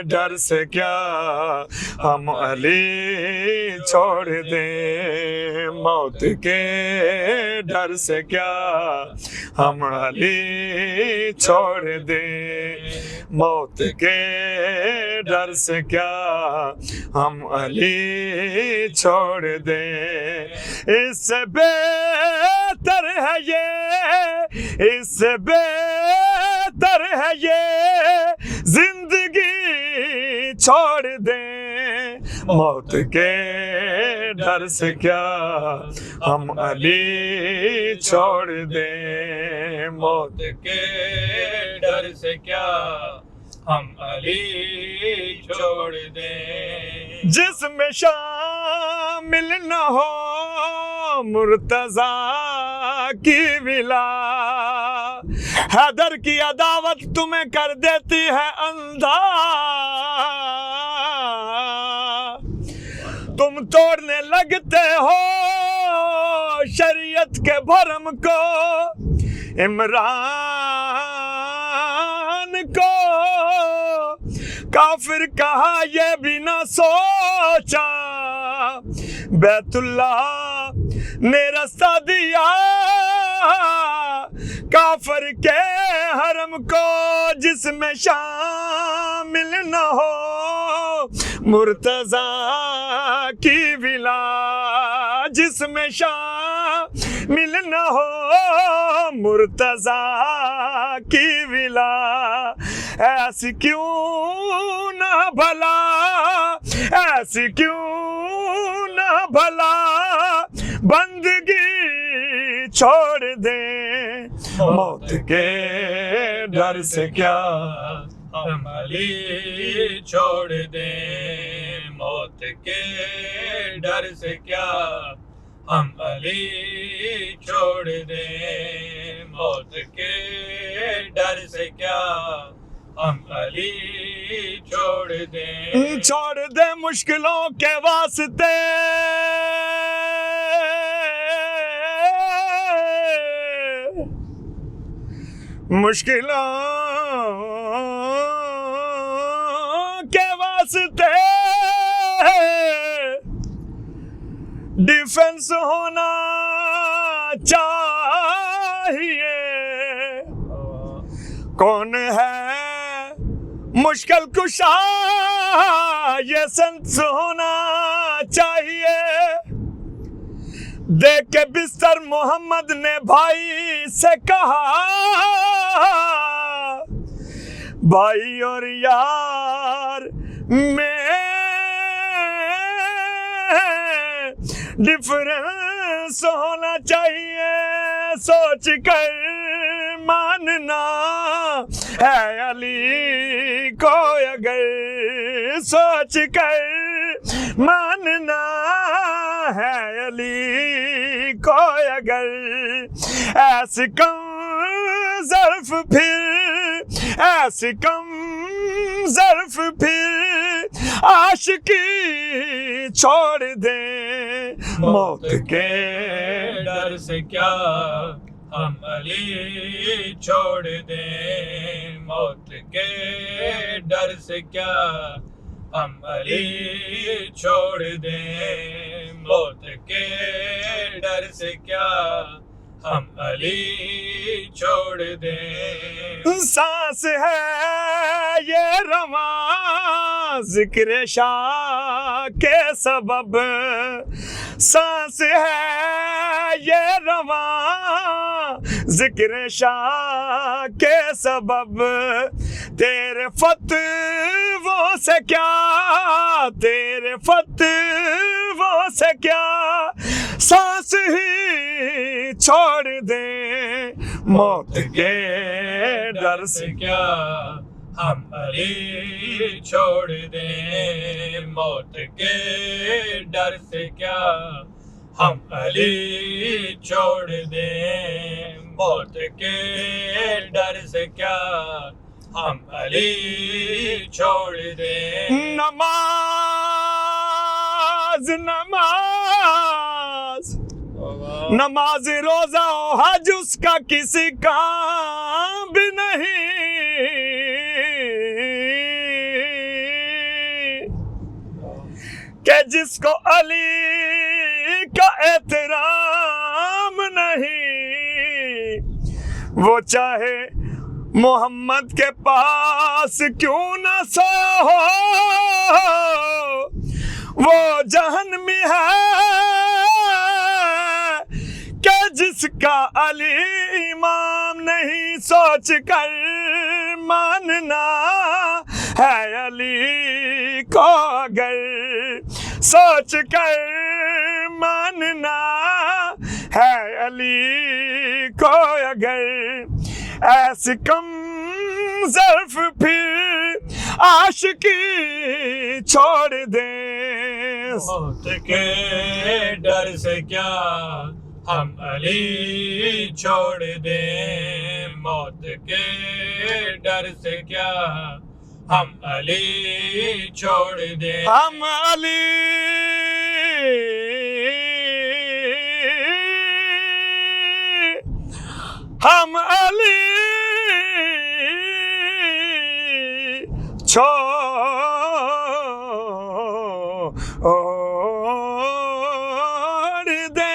डर से क्या हम अली छोड़ दें, मौत के डर से क्या हम अली छोड़ दें, मौत के डर से क्या हम अली छोड़ दें। इससे बेहतर है ये, इससे बेहतर है ये जिंदगी छोड़ दें, मौत के डर से क्या हम अली छोड़ दें, मौत के डर से क्या हम अली छोड़ दें। जिसमें शामिल न हो मुर्तजा की विला, हैदर की अदावत तुम्हें कर देती है अंधा, तुम तोड़ने लगते हो शरीयत के भरम को, इमरान को काफिर कहा ये भी ना सोचा, बैतुल्लाह ने रास्ता दिया काफिर के हरम को, जिसमें शामिल न हो मुर्तजा की विला, जिसमें शामिल न हो मुर्तजा की विला, ऐसी क्यों ना भला, ऐसी क्यों ना भला बंदगी छोड़ दे, मौत के डर से क्या हम अली छोड़ दें, मौत के डर से क्या हम अली छोड़ दें, मौत के डर से क्या हम अली छोड़ दें। छोड़ दे मुश्किलों के वास्ते मुश्किलों के वास्ते डिफेंस होना चाहिए, कौन है मुश्किल कुशा ये सेंस होना चाहिए, देख के बिस्तर मोहम्मद ने भाई से कहा, भाई और यार में डिफरेंस होना चाहिए, सोच कर मानना है अली को अगर, सोच कर मानना है अली को अगर, ऐसे कम ज़र्फ फिर, ऐसे कम ज़र्फ फिर आशिकी छोड़ दे, मौत के डर से क्या हम अली छोड़ दें, मौत के डर से क्या हम अली छोड़ दें, मौत के डर से क्या हम अली छोड़ दें। सांस है ये रवां जिक्र शाह के सबब, सांस है ये रवां जिक्र शाह के सबब, तेरे फतवों से क्या, तेरे फतवों से क्या सांस ही छोड़ दे, मौत के डर से क्या हम अली छोड़ दें, मौत के डर से क्या हम अली छोड़ दें, मौत के डर से क्या हम अली छोड़ दें। नमाज नमाज नमाज रोजा हज उसका किसी काम भी नहीं, कि जिसको अली का एहतराम नहीं, वो चाहे मोहम्मद के पास क्यों न सो हो, वो जहन्नमी है कि जिसका अली इमाम नहीं। सोच कर मानना है अली को अगर, सोच कर मानना है अली को अगर, ऐसे कम ज़र्फ फिर आशिकी छोड़ दे। मौत के डर से क्या हम अली छोड़ दें, मौत के डर से क्या हम अली छोड़ दें। हम अली छोड़ दे।